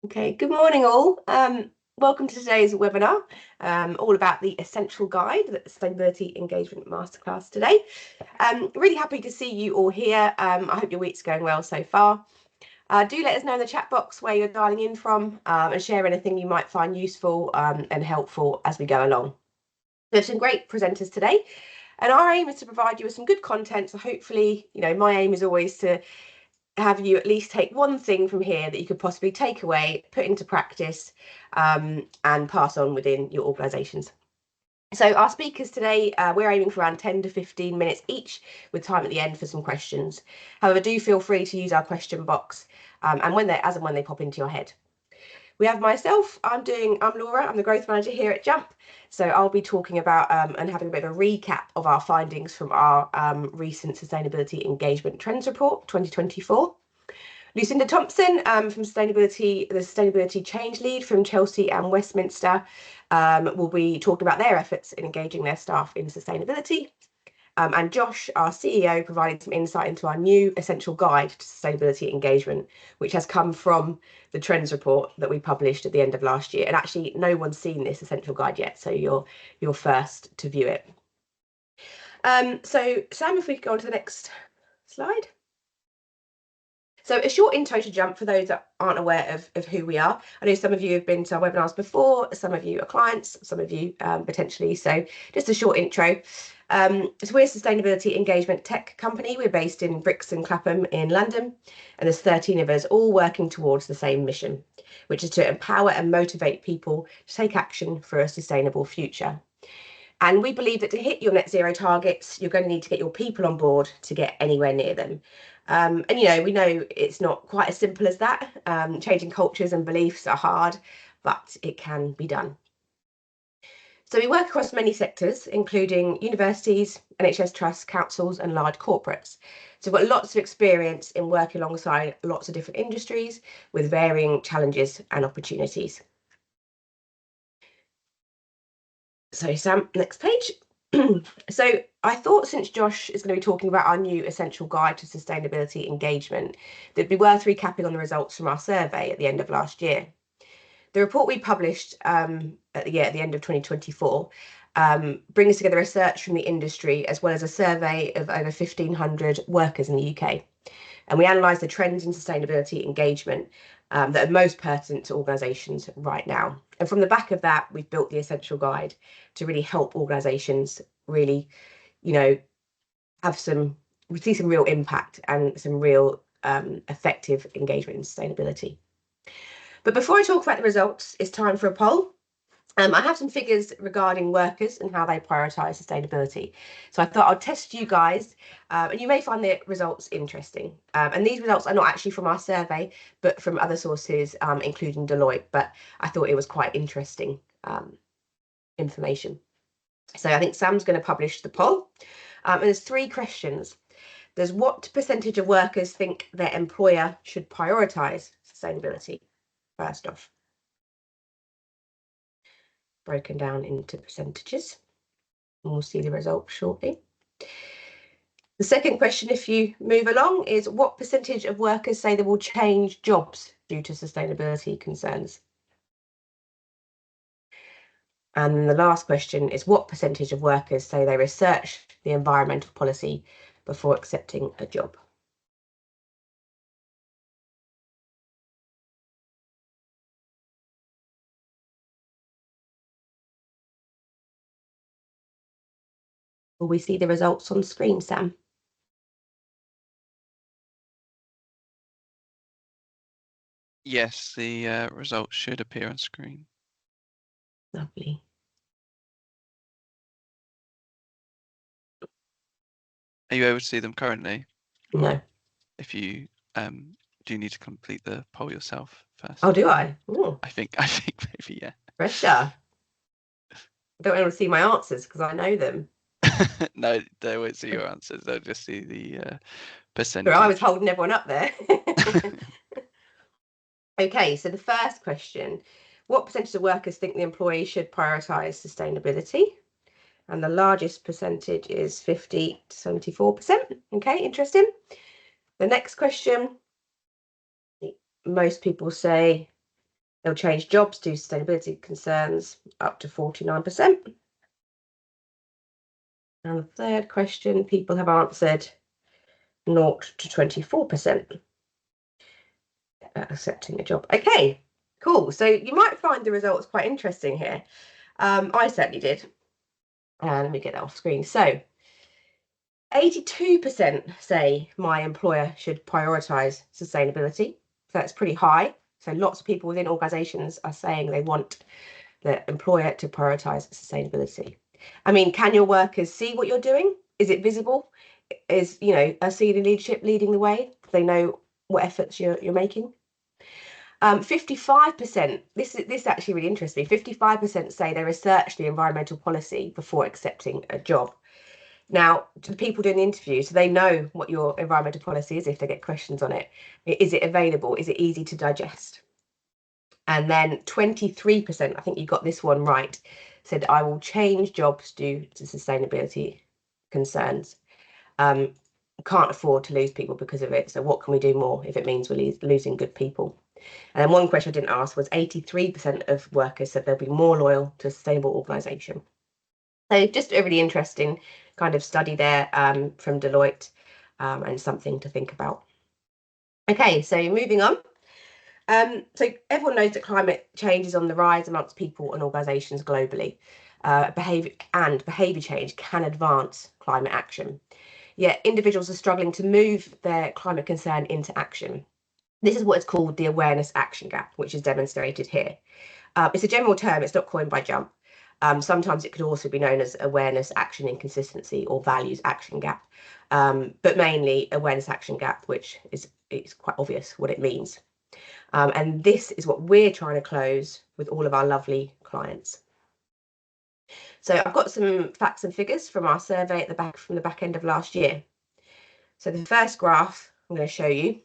Okay, good morning all. Welcome to today's webinar, all about the essential guide, the Sustainability Engagement Masterclass today. Really happy to see you all here. I hope your week's going well so far. Do let us know in the chat box where you're dialing in from and share anything you might find useful and helpful as we go along. There's some great presenters today, and our aim is to provide you with some good content. So hopefully, my aim is always to have you at least take one thing from here that you could possibly take away, put into practice, and pass on within your organisations. So our speakers today, we're aiming for around 10 to 15 minutes each, with time at the end for some questions. However, do feel free to use our question box and as and when they pop into your head. We have myself, I'm Laura, I'm the growth manager here at Jump. So I'll be talking about and having a bit of a recap of our findings from our recent Sustainability Engagement Trends Report 2024. Lucinda Thomson from the Sustainability Change Lead from Chelsea and Westminster will be talking about their efforts in engaging their staff in sustainability. And Josh, our CEO, provided some insight into our new essential guide to sustainability engagement, which has come from the Trends report that we published at the end of last year. And actually, no one's seen this essential guide yet, so you're first to view it. So Sam, if we could go on to the next slide. So a short intro to Jump for those that aren't aware of who we are. I know some of you have been to our webinars before, some of you are clients, some of you potentially. So just a short intro. So we're a sustainability engagement tech company. We're based in Brixton, Clapham in London, and there's 13 of us all working towards the same mission, which is to empower and motivate people to take action for a sustainable future. And we believe that to hit your net zero targets, you're going to need to get your people on board to get anywhere near them. And we know it's not quite as simple as that. Changing cultures and beliefs are hard, but it can be done. So we work across many sectors, including universities, NHS trusts, councils, and large corporates. So we've got lots of experience in working alongside lots of different industries with varying challenges and opportunities. So Sam, next page. So I thought, since Josh is going to be talking about our new essential guide to sustainability engagement, that it'd be worth recapping on the results from our survey at the end of last year. The report we published at the end of 2024 brings together research from the industry as well as a survey of over 1,500 workers in the UK. And we analysed the trends in sustainability engagement that are most pertinent to organisations right now. And from the back of that, we've built the essential guide to really help organisations really, see some real impact and some real effective engagement in sustainability. But before I talk about the results, it's time for a poll. I have some figures regarding workers and how they prioritise sustainability. So I thought I'd test you guys, and you may find the results interesting. And these results are not actually from our survey, but from other sources, including Deloitte. But I thought it was quite interesting information. So I think Sam's going to publish the poll. And there's 3 questions. There's what percentage of workers think their employer should prioritise sustainability, first off, broken down into percentages, and we'll see the results shortly. The second question, if you move along, is what percentage of workers say they will change jobs due to sustainability concerns? And the last question is what percentage of workers say they research the environmental policy before accepting a job? Will we see the results on screen, Sam? Yes, the results should appear on screen. Lovely. Are you able to see them currently? No. If you do you need to complete the poll yourself first? Oh, do I? Ooh. I think maybe, yeah. Pressure. I don't want to see my answers because I know them. No, they won't see your answers. They'll just see the percentage. I was holding everyone up there. Okay, so the first question, what percentage of workers think the employee should prioritise sustainability? And the largest percentage is 50 to 74%. Okay, interesting. The next question, most people say They'll change jobs due to sustainability concerns, up to 49%. And the third question, people have answered 0 to 24% accepting a job. Okay, cool. So you might find the results quite interesting here. I certainly did. Let me get that off screen. So 82% say my employer should prioritise sustainability. So that's pretty high. So lots of people within organisations are saying they want the employer to prioritise sustainability. I mean, can your workers see what you're doing? Is it visible? Is, you know, a senior leadership leading the way? They know what efforts you're making. 55%, this is actually really interesting. 55% say they research the environmental policy before accepting a job. Now, to the people doing the interview, so they know what your environmental policy is if they get questions on it. Is it available? Is it easy to digest? And then 23%, I think you got this one right, said, I will change jobs due to sustainability concerns. Can't afford to lose people because of it. So what can we do more if it means we're losing good people? And then one question I didn't ask was 83% of workers said they'll be more loyal to a sustainable organisation. So just a really interesting kind of study there from Deloitte, and something to think about. Okay, so moving on. So everyone knows that climate change is on the rise amongst people and organisations globally. Behaviour change can advance climate action. Yet individuals are struggling to move their climate concern into action. This is what is called the awareness action gap, which is demonstrated here. It's a general term, it's not coined by Jump. Sometimes it could also be known as awareness action inconsistency or values action gap, but mainly awareness action gap, which it's quite obvious what it means. And this is what we're trying to close with all of our lovely clients. So I've got some facts and figures from our survey from the back end of last year. So the first graph I'm going to show you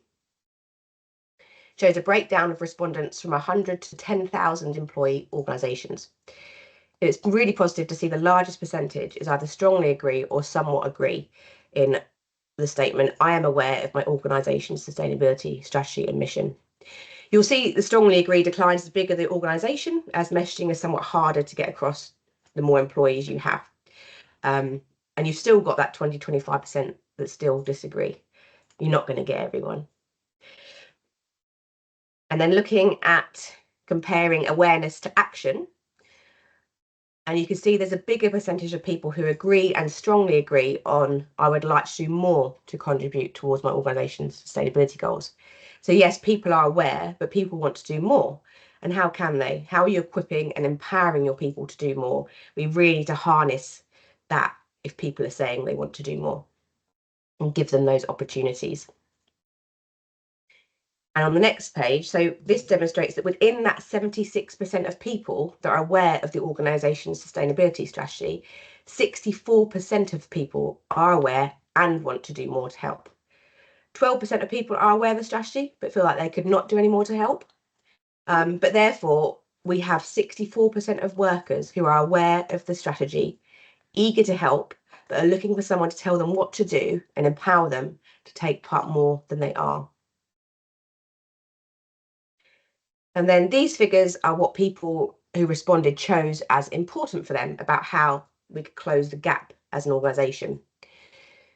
shows a breakdown of respondents from 100 to 10,000 employee organisations. It's really positive to see the largest percentage is either strongly agree or somewhat agree in the statement, I am aware of my organisation's sustainability strategy and mission. You'll see the strongly agree declines the bigger the organisation, as messaging is somewhat harder to get across the more employees you have. And you've still got that 20-25% that still disagree. You're not going to get everyone. And then looking at comparing awareness to action, and you can see there's a bigger percentage of people who agree and strongly agree on, I would like to do more to contribute towards my organisation's sustainability goals. So yes, people are aware, but people want to do more. And how can they? How are you equipping and empowering your people to do more? We really need to harness that if people are saying they want to do more and give them those opportunities. And on the next page, so this demonstrates that within that 76% of people that are aware of the organisation's sustainability strategy, 64% of people are aware and want to do more to help. 12% of people are aware of the strategy, but feel like they could not do any more to help. But therefore, we have 64% of workers who are aware of the strategy, eager to help, but are looking for someone to tell them what to do and empower them to take part more than they are. And then these figures are what people who responded chose as important for them about how we could close the gap as an organisation.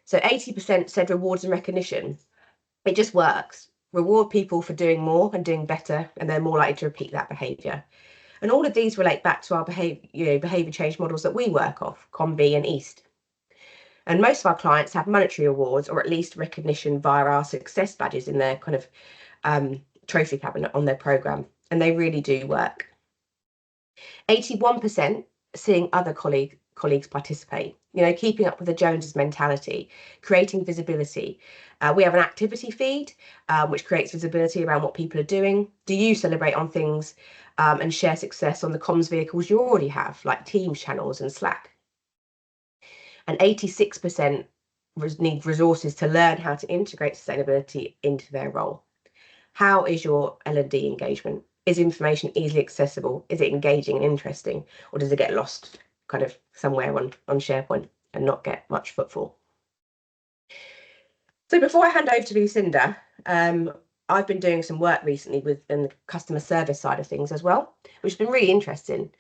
So 80% said rewards and recognition. It just works. Reward people for doing more and doing better, and they're more likely to repeat that behaviour. And all of these relate back to our behaviour change models that we work off, COM-B and EAST. And most of our clients have monetary awards or at least recognition via our success badges in their kind of trophy cabinet on their programme, and they really do work. 81% seeing other colleagues participate, keeping up with the Joneses mentality, creating visibility. We have an activity feed, which creates visibility around what people are doing. Do you celebrate on things and share success on the comms vehicles you already have, like Teams channels and Slack? And 86% need resources to learn how to integrate sustainability into their role. How is your L&D engagement? Is information easily accessible? Is it engaging and interesting? Or does it get lost kind of somewhere on SharePoint and not get much footfall? So before I hand over to Lucinda, I've been doing some work recently in the customer service side of things as well, which has been really interesting.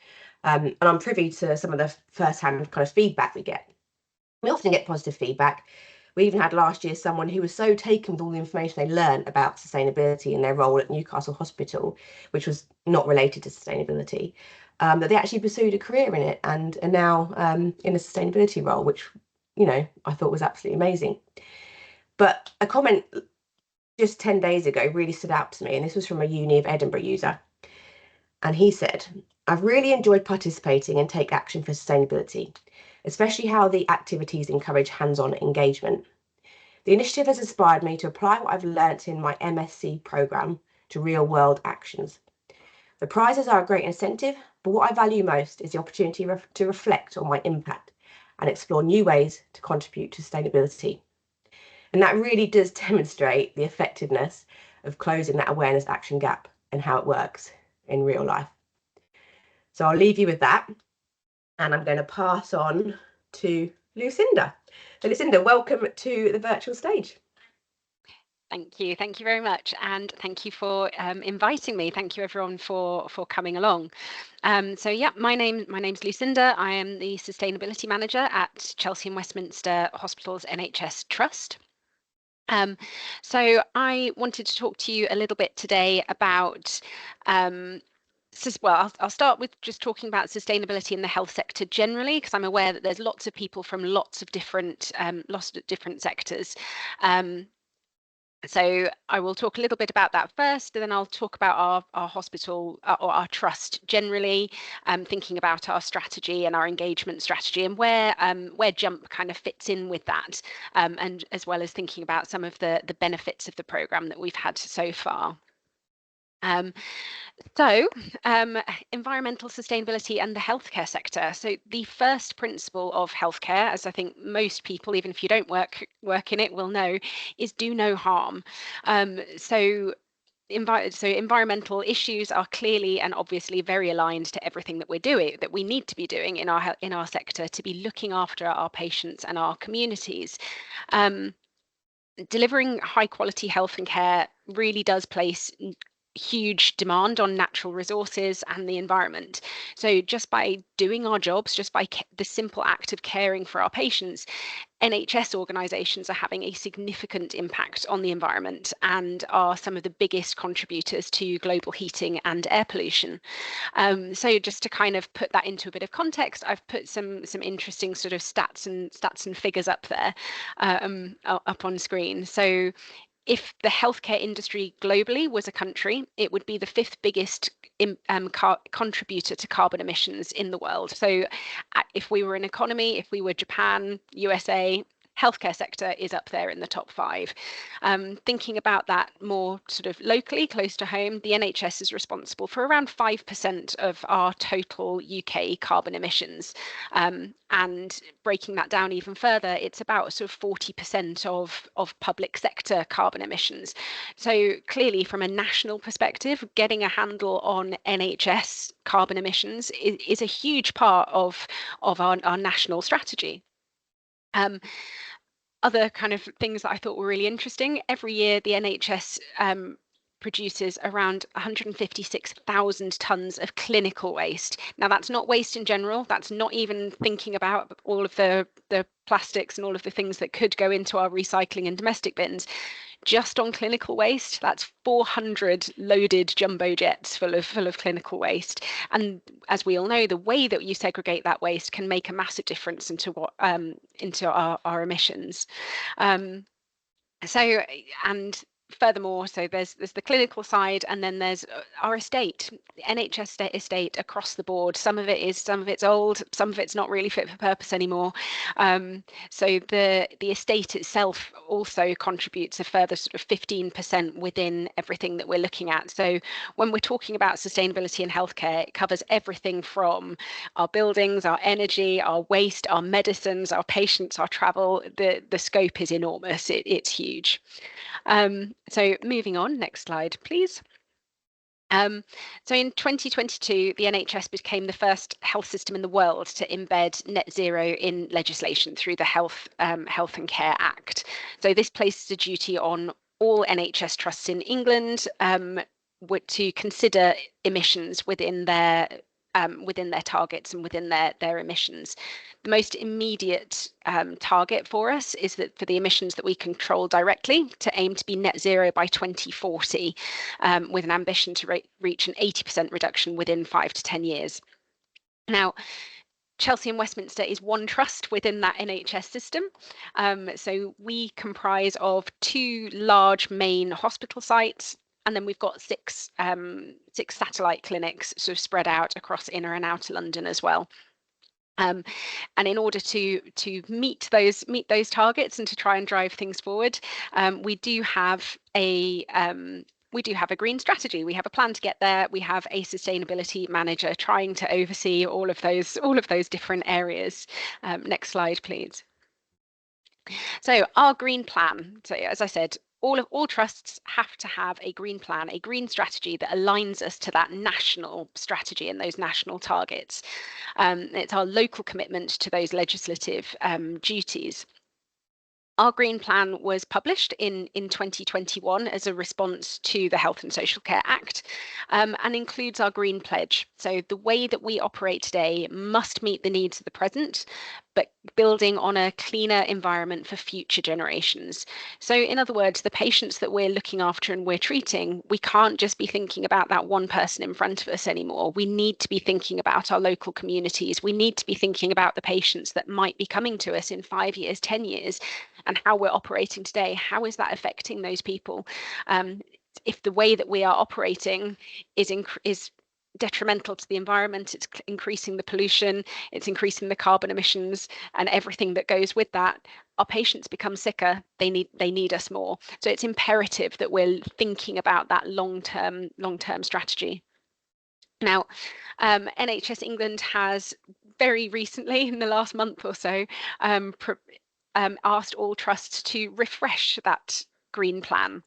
And I'm privy to some of the first-hand kind of feedback we get. We often get positive feedback. We even had last year someone who was so taken with all the information they learned about sustainability in their role at Newcastle Hospital, which was not related to sustainability, that they actually pursued a career in it and are now in a sustainability role, which, I thought was absolutely amazing. But a comment just 10 days ago really stood out to me, and this was from a Uni of Edinburgh user. And he said, "I've really enjoyed participating and take action for sustainability, especially how the activities encourage hands-on engagement. The initiative has inspired me to apply what I've learnt in my MSc programme to real-world actions. The prizes are a great incentive, but what I value most is the opportunity to reflect on my impact and explore new ways to contribute to sustainability." And that really does demonstrate the effectiveness of closing that awareness action gap and how it works in real life. So I'll leave you with that, and I'm going to pass on to Lucinda. So Lucinda, welcome to the virtual stage. Thank you very much, and thank you for inviting me. Thank you everyone for coming along. So yeah, my name's Lucinda. I am the sustainability manager at Chelsea Westminster Hospital's NHS Trust. So I wanted to talk to you a little bit today about well, I'll start with just talking about sustainability in the health sector generally, because I'm aware that there's lots of people from lots of different sectors. So I will talk a little bit about that first, and then I'll talk about our hospital or our trust generally, thinking about our strategy and our engagement strategy and where Jump kind of fits in with that, and as well as thinking about some of the benefits of the programme that we've had so far. So, environmental sustainability and the healthcare sector. So the first principle of healthcare, as I think most people, even if you don't work in it, will know, is do no harm. So environmental issues are clearly and obviously very aligned to everything that we're doing, that we need to be doing in our sector to be looking after our patients and our communities. Delivering high quality health and care really does place huge demand on natural resources and the environment. So just by doing our jobs, just by the simple act of caring for our patients, NHS organisations are having a significant impact on the environment and are some of the biggest contributors to global heating and air pollution. So just to kind of put that into a bit of context, I've put some interesting sort of stats and figures up there, up on screen. So if the healthcare industry globally was a country, it would be the 5th biggest contributor to carbon emissions in the world. So if we were an economy, if we were Japan, USA, healthcare sector is up there in the top 5. Thinking about that more sort of locally, close to home, the NHS is responsible for around 5% of our total UK carbon emissions. And breaking that down even further, it's about sort of 40% of public sector carbon emissions. So clearly, from a national perspective, getting a handle on NHS carbon emissions is a huge part of our national strategy. Other kind of things that I thought were really interesting, every year the NHS produces around 156,000 tonnes of clinical waste. Now that's not waste in general, that's not even thinking about all of the plastics and all of the things that could go into our recycling and domestic bins. Just on clinical waste, that's 400 loaded jumbo jets full of clinical waste. And as we all know, the way that you segregate that waste can make a massive difference into our emissions. Furthermore, so there's the clinical side, and then there's our estate, the NHS estate across the board. Some of it's old, some of it's not really fit for purpose anymore. So the estate itself also contributes a further sort of 15% within everything that we're looking at. So when we're talking about sustainability in healthcare, it covers everything from our buildings, our energy, our waste, our medicines, our patients, our travel. The scope is enormous. It's huge. So moving on, next slide, please. So in 2022, the NHS became the first health system in the world to embed net zero in legislation through the Health and Care Act. So this places a duty on all NHS trusts in England were to consider emissions within their targets and within their emissions. The most immediate target for us is that for the emissions that we control directly, to aim to be net zero by 2040, with an ambition to reach an 80% reduction within 5 to 10 years. Now, Chelsea and Westminster is one trust within that NHS system. So we comprise of 2 large main hospital sites, and then we've got 6 satellite clinics sort of spread out across inner and outer London as well. And in order to meet those targets and to try and drive things forward, we do have a green strategy. We have a plan to get there. We have a sustainability manager trying to oversee all of those different areas. Next slide, please. So our green plan. So as I said, all trusts have to have a green plan, a green strategy that aligns us to that national strategy and those national targets. It's our local commitment to those legislative duties. Our green plan was published in 2021 as a response to the Health and Social Care Act, and includes our green pledge. So the way that we operate today must meet the needs of the present, but building on a cleaner environment for future generations. So in other words, the patients that we're looking after and we're treating, we can't just be thinking about that one person in front of us anymore. We need to be thinking about our local communities. We need to be thinking about the patients that might be coming to us in 5 years, 10 years, and how we're operating today. How is that affecting those people? If the way that we are operating is detrimental to the environment, it's increasing the pollution, it's increasing the carbon emissions and everything that goes with that, our patients become sicker, they need us more. So it's imperative that we're thinking about that long-term strategy. Now, NHS England has very recently, in the last month or so, asked all trusts to refresh that green plan.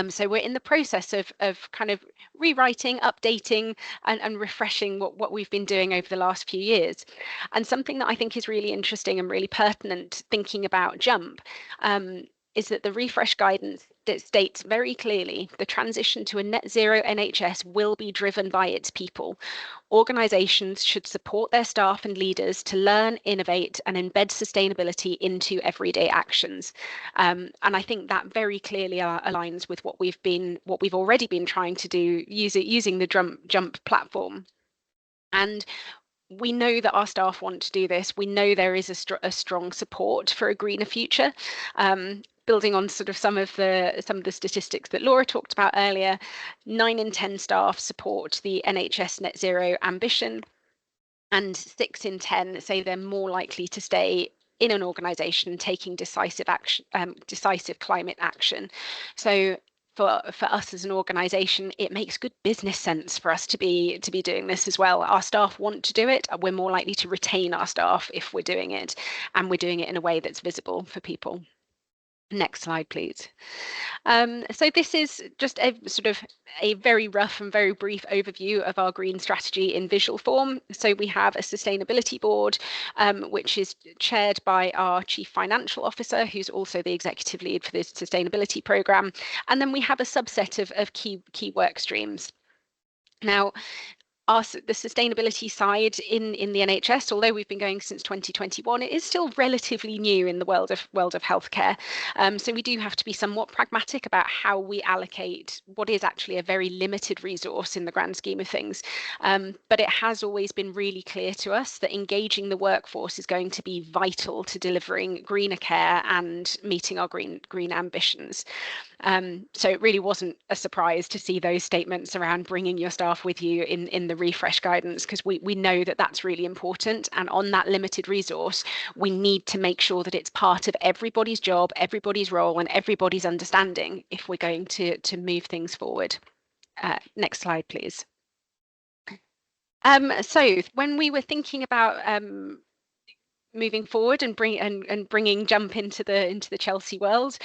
So we're in the process of kind of rewriting, updating, and refreshing what we've been doing over the last few years. And something that I think is really interesting and really pertinent thinking about JUMP is that the refresh guidance that states very clearly the transition to a net zero NHS will be driven by its people. Organisations should support their staff and leaders to learn, innovate, and embed sustainability into everyday actions. And I think that very clearly aligns with what we've already been trying to do using the JUMP platform. And we know that our staff want to do this. We know there is a strong support for a greener future. Building on sort of some of the statistics that Laura talked about earlier, 9 in 10 staff support the NHS net zero ambition, and 6 in 10 say they're more likely to stay in an organisation taking decisive climate action. So for us as an organisation, it makes good business sense for us to be doing this as well. Our staff want to do it. We're more likely to retain our staff if we're doing it, and we're doing it in a way that's visible for people. Next slide, please. So this is just a sort of a very rough and very brief overview of our green strategy in visual form. So we have a sustainability board, which is chaired by our chief financial officer, who's also the executive lead for this sustainability programme. And then we have a subset of key work streams. Now, the sustainability side in the NHS, although we've been going since 2021, it is still relatively new in the world of healthcare. So we do have to be somewhat pragmatic about how we allocate what is actually a very limited resource in the grand scheme of things. But it has always been really clear to us that engaging the workforce is going to be vital to delivering greener care and meeting our green ambitions. So it really wasn't a surprise to see those statements around bringing your staff with you in the refresh guidance, because we know that that's really important. And on that limited resource, we need to make sure that it's part of everybody's job, everybody's role, and everybody's understanding if we're going to move things forward. Next slide, please. So when we were thinking about moving forward and bringing JUMP into the Chelsea world,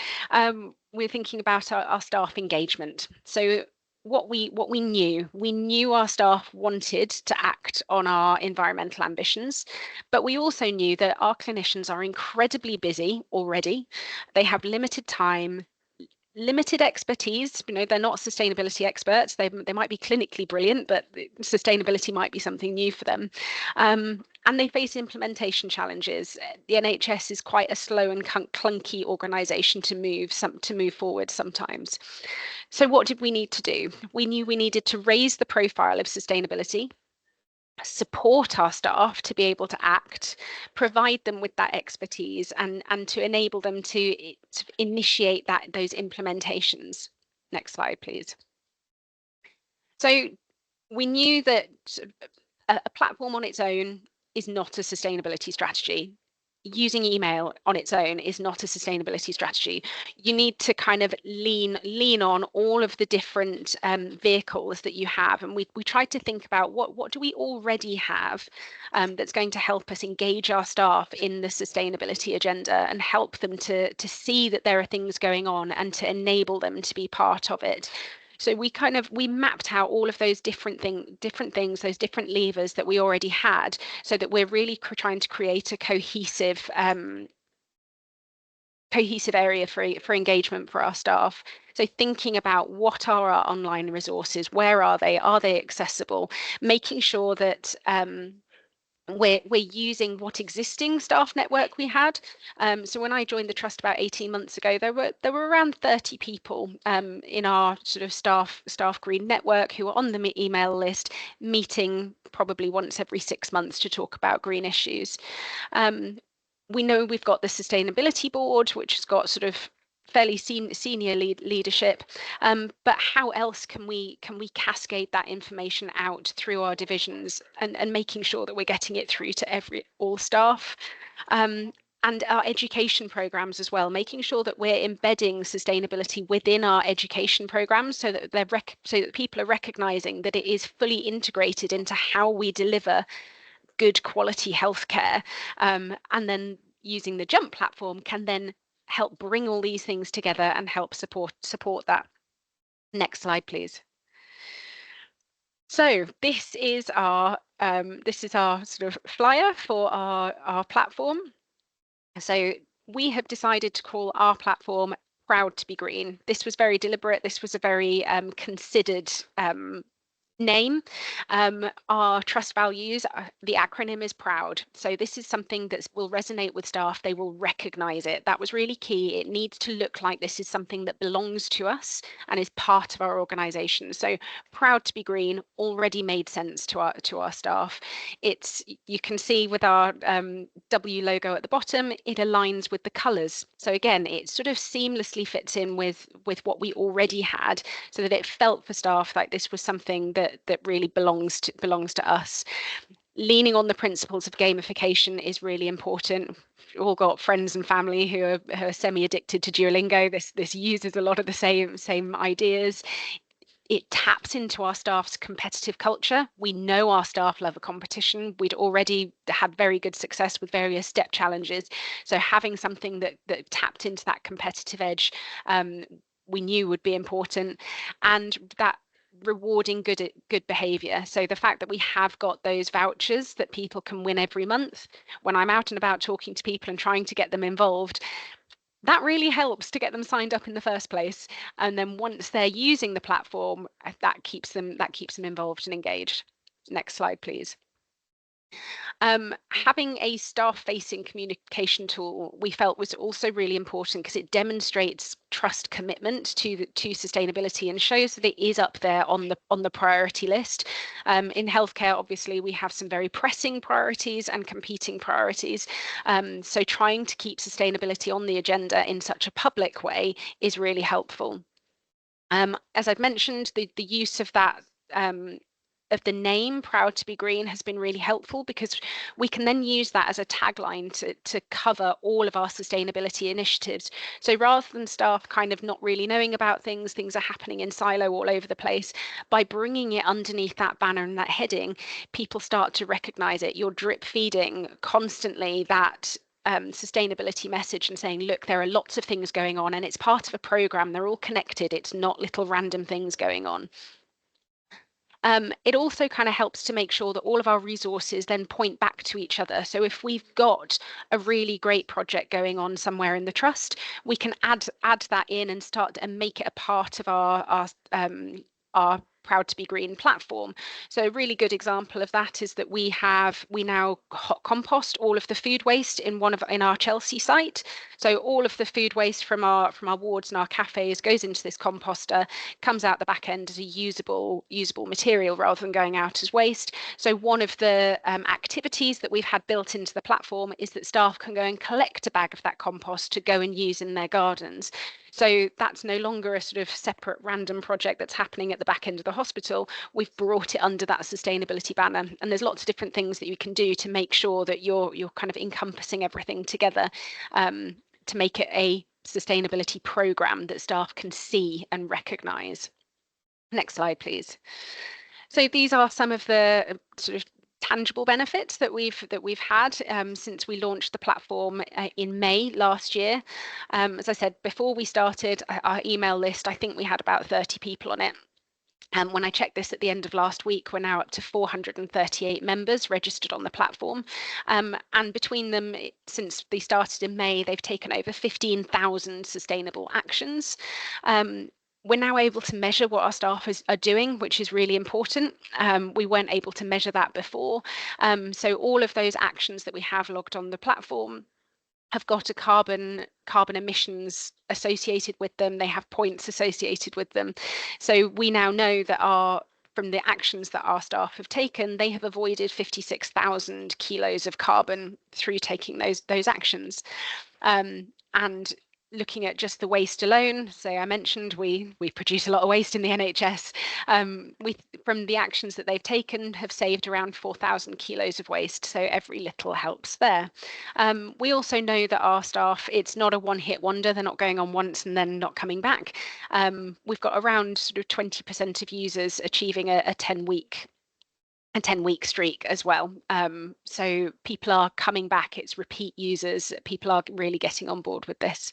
we're thinking about our staff engagement. So what we knew our staff wanted to act on our environmental ambitions, but we also knew that our clinicians are incredibly busy already. They have limited time, limited expertise. They're not sustainability experts. They might be clinically brilliant, but sustainability might be something new for them. And they face implementation challenges. The NHS is quite a slow and clunky organisation to move forward sometimes. So what did we need to do? We knew we needed to raise the profile of sustainability, support our staff to be able to act, provide them with that expertise, and to enable them to initiate those implementations. Next slide, please. So we knew that a platform on its own is not a sustainability strategy. Using email on its own is not a sustainability strategy. You need to kind of lean on all of the different vehicles that you have. And we tried to think about what do we already have that's going to help us engage our staff in the sustainability agenda and help them to see that there are things going on and to enable them to be part of it. So we mapped out all of those different things, those different levers that we already had, so that we're really trying to create a cohesive area for engagement for our staff. So thinking about what are our online resources, where are they accessible, making sure that we're using what existing staff network we had. So when I joined the trust about 18 months ago, there were around 30 people in our sort of staff green network who were on the email list, meeting probably once every 6 months to talk about green issues. We know we've got the sustainability board, which has got sort of fairly senior leadership, but how else can we cascade that information out through our divisions and making sure that we're getting it through to all staff, and our education programs as well, making sure that we're embedding sustainability within our education programs, so that people are recognizing that it is fully integrated into how we deliver good quality healthcare, and then using the Jump platform can then help bring all these things together and help support that. Next slide, please. So this is our sort of flyer for our platform. So we have decided to call our platform Proud to be Green. This was very deliberate. This was a very considered name. Our trust values, the acronym is PROUD. So this is something that will resonate with staff. They will recognize it. That was really key. It needs to look like this is something that belongs to us and is part of our organization. So Proud to be Green already made sense to our staff. You can see with our W logo at the bottom, it aligns with the colors. So again, it sort of seamlessly fits in with what we already had, so that it felt for staff like this was something that really belongs to us. Leaning on the principles of gamification is really important. We've all got friends and family who are semi-addicted to Duolingo. This uses a lot of the same ideas. It taps into our staff's competitive culture. We know our staff love a competition. We'd already had very good success with various step challenges. So having something that tapped into that competitive edge, we knew would be important, and that rewarding good behavior. So the fact that we have got those vouchers that people can win every month, when I'm out and about talking to people and trying to get them involved, that really helps to get them signed up in the first place. And then once they're using the platform, that keeps them involved and engaged. Next slide, please. Having a staff-facing communication tool we felt was also really important, because it demonstrates trust commitment to sustainability and shows that it is up there on the priority list. In healthcare, obviously, we have some very pressing priorities and competing priorities. So trying to keep sustainability on the agenda in such a public way is really helpful. As I've mentioned, the use of that of the name Proud to be Green has been really helpful, because we can then use that as a tagline to cover all of our sustainability initiatives. So rather than staff kind of not really knowing about things are happening in silo all over the place, by bringing it underneath that banner and that heading, people start to recognize it. You're drip feeding constantly that sustainability message and saying, look, there are lots of things going on and it's part of a program. They're all connected. It's not little random things going on. It also kind of helps to make sure that all of our resources then point back to each other. So if we've got a really great project going on somewhere in the trust, we can add that in and start and make it a part of our Proud to be Green platform. So a really good example of that is that we now hot compost all of the food waste in our Chelsea site. So all of the food waste from our wards and our cafes goes into this composter, comes out the back end as a usable material rather than going out as waste. So one of the activities that we've had built into the platform is that staff can go and collect a bag of that compost to go and use in their gardens. So that's no longer a sort of separate random project that's happening at the back end of the hospital. We've brought it under that sustainability banner, and there's lots of different things that you can do to make sure that you're kind of encompassing everything together, to make it a sustainability program that staff can see and recognise. Next slide, please. So these are some of the sort of tangible benefits that we've had since we launched the platform in May last year. As I said, before we started our email list, I think we had about 30 people on it. And when I checked this at the end of last week, we're now up to 438 members registered on the platform. And between them, since they started in May, they've taken over 15,000 sustainable actions. We're now able to measure what our staff are doing, which is really important. We weren't able to measure that before. So all of those actions that we have logged on the platform have got a carbon emissions associated with them. They have points associated with them. So we now know that from the actions that our staff have taken, they have avoided 56,000 kilos of carbon through taking those actions. And looking at just the waste alone, so I mentioned we produce a lot of waste in the NHS. From the actions that they've taken, have saved around 4,000 kilos of waste. So every little helps there. We also know that our staff, it's not a one-hit wonder. They're not going on once and then not coming back. We've got around sort of 20% of users achieving a 10-week streak as well. So people are coming back, it's repeat users, people are really getting on board with this.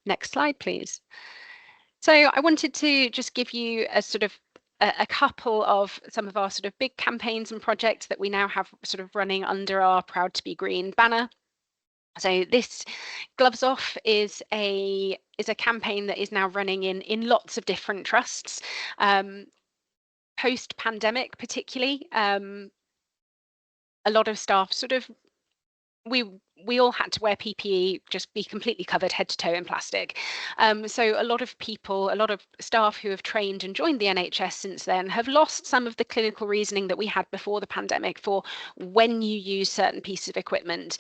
Next slide, please. So I wanted to just give you a sort of a couple of some of our sort of big campaigns and projects that we now have sort of running under our Proud to be Green banner. So this Gloves Off is a campaign that is now running in lots of different trusts. Post-pandemic, particularly, a lot of staff sort of we all had to wear PPE, just be completely covered head to toe in plastic. So a lot of staff who have trained and joined the NHS since then have lost some of the clinical reasoning that we had before the pandemic for when you use certain pieces of equipment,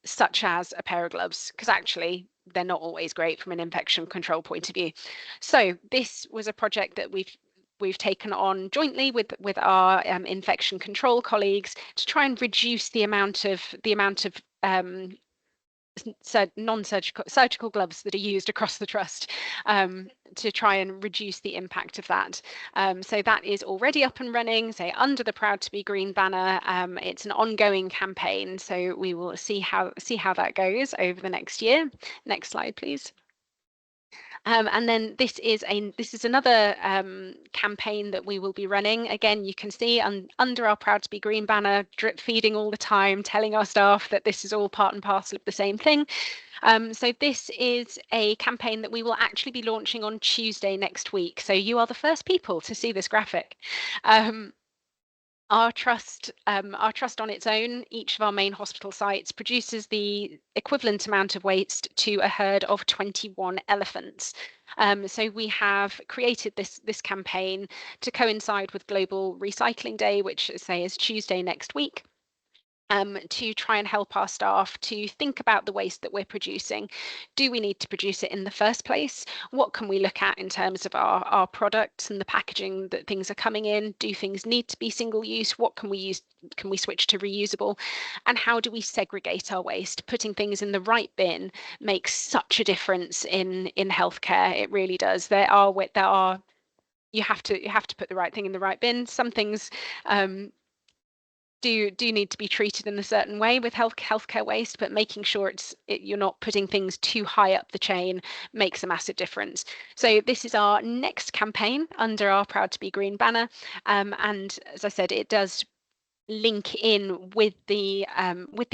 such as a pair of gloves, because actually they're not always great from an infection control point of view. So this was a project that we've taken on jointly with our infection control colleagues to try and reduce the amount of surgical gloves that are used across the trust, to try and reduce the impact of that. So that is already up and running, say under the Proud to be Green banner. It's an ongoing campaign, so we will see how that goes over the next year. Next slide, please. And then this is another campaign that we will be running. Again, you can see under our Proud to be Green banner, drip feeding all the time, telling our staff that this is all part and parcel of the same thing. So this is a campaign that we will actually be launching on Tuesday next week. So you are the first people to see this graphic. Our trust on its own, each of our main hospital sites produces the equivalent amount of waste to a herd of 21 elephants. So we have created this campaign to coincide with Global Recycling Day, which is Tuesday next week. To try and help our staff to think about the waste that we're producing. Do we need to produce it in the first place? What can we look at in terms of our products and the packaging that things are coming in? Do things need to be single use? What can we use? Can we switch to reusable? And how do we segregate our waste? Putting things in the right bin makes such a difference in healthcare. It really does. You have to put the right thing in the right bin. Some things do need to be treated in a certain way with healthcare waste, but making sure you're not putting things too high up the chain makes a massive difference. So this is our next campaign under our Proud to be Green banner, and as I said, it does link in with the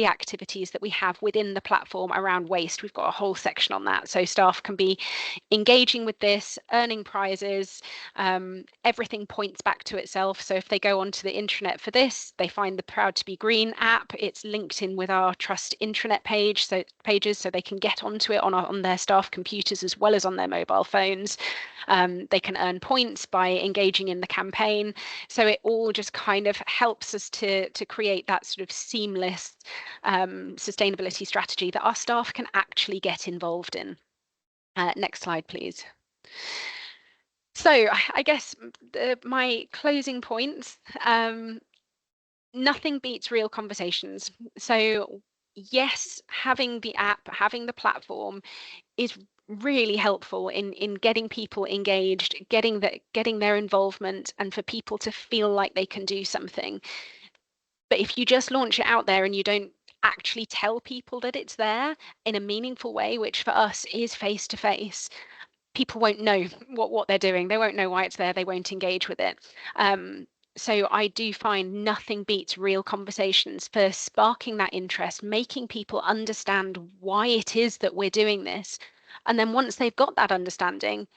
activities that we have within the platform around waste. We've got a whole section on that, so staff can be engaging with this, earning prizes. Everything points back to itself, so if they go onto the intranet for this, they find the Proud to be Green app. It's linked in with our Trust intranet pages, so they can get onto it on their staff computers as well as on their mobile phones. They can earn points by engaging in the campaign, so it all just kind of helps us to create that sort of seamless sustainability strategy that our staff can actually get involved in. Next slide, please. So I guess my closing points, nothing beats real conversations. So yes, having the app, having the platform is really helpful in getting people engaged, getting their involvement, and for people to feel like they can do something. But if you just launch it out there and you don't actually tell people that it's there in a meaningful way, which for us is face to face, people won't know what they're doing. They won't know why it's there. They won't engage with it. So I do find nothing beats real conversations for sparking that interest, making people understand why it is that we're doing this. And then once they've got that understanding,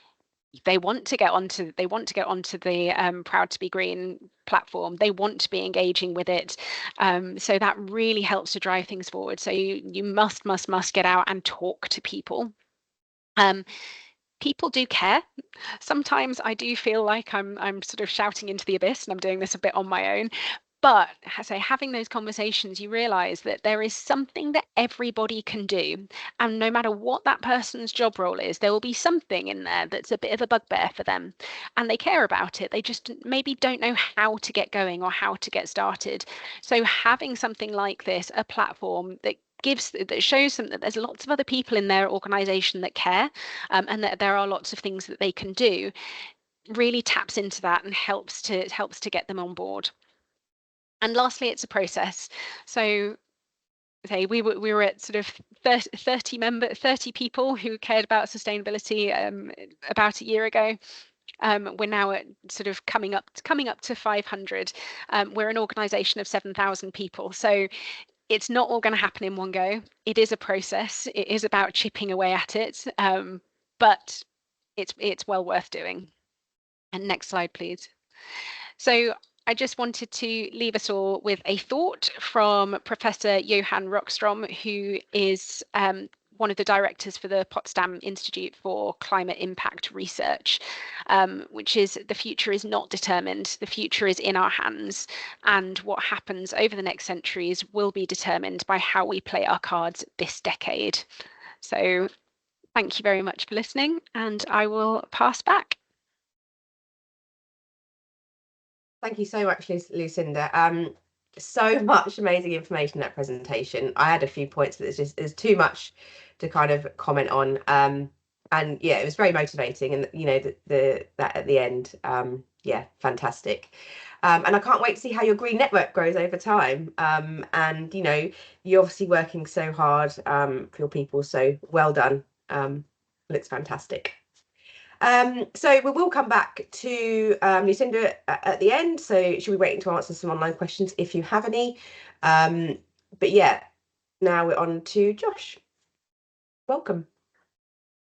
they want to get onto the Proud to be Green platform. They want to be engaging with it. So that really helps to drive things forward. So you must get out and talk to people. People do care. Sometimes I do feel like I'm sort of shouting into the abyss and I'm doing this a bit on my own. But so having those conversations, you realize that there is something that everybody can do. And no matter what that person's job role is, there will be something in there that's a bit of a bugbear for them. And they care about it. They just maybe don't know how to get going or how to get started. So having something like this, a platform that shows them that there's lots of other people in their organization that care, and that there are lots of things that they can do, really taps into that and helps to get them on board. And lastly, it's a process. So say we were at sort of 30 people who cared about sustainability about a year ago. We're now at sort of coming up to 500. We're an organisation of 7,000 people, so it's not all going to happen in one go. It is a process. It is about chipping away at it, but it's well worth doing. And next slide, please. So I just wanted to leave us all with a thought from Professor Johan Rockstrom, who is one of the directors for the Potsdam Institute for Climate Impact Research, which is the future is not determined, the future is in our hands, and what happens over the next centuries will be determined by how we play our cards this decade. So thank you very much for listening, and I will pass back. Thank you so much, Lucinda. So much amazing information in that presentation. I had a few points, but there's too much to kind of comment on. And yeah, it was very motivating, and you know that at the end, yeah, fantastic. And I can't wait to see how your green network grows over time. And you know, you're obviously working so hard for your people, so well done. Looks fantastic. So we will come back to Lucinda at the end. So she'll be waiting to answer some online questions if you have any. But yeah, now we're on to Josh. Welcome.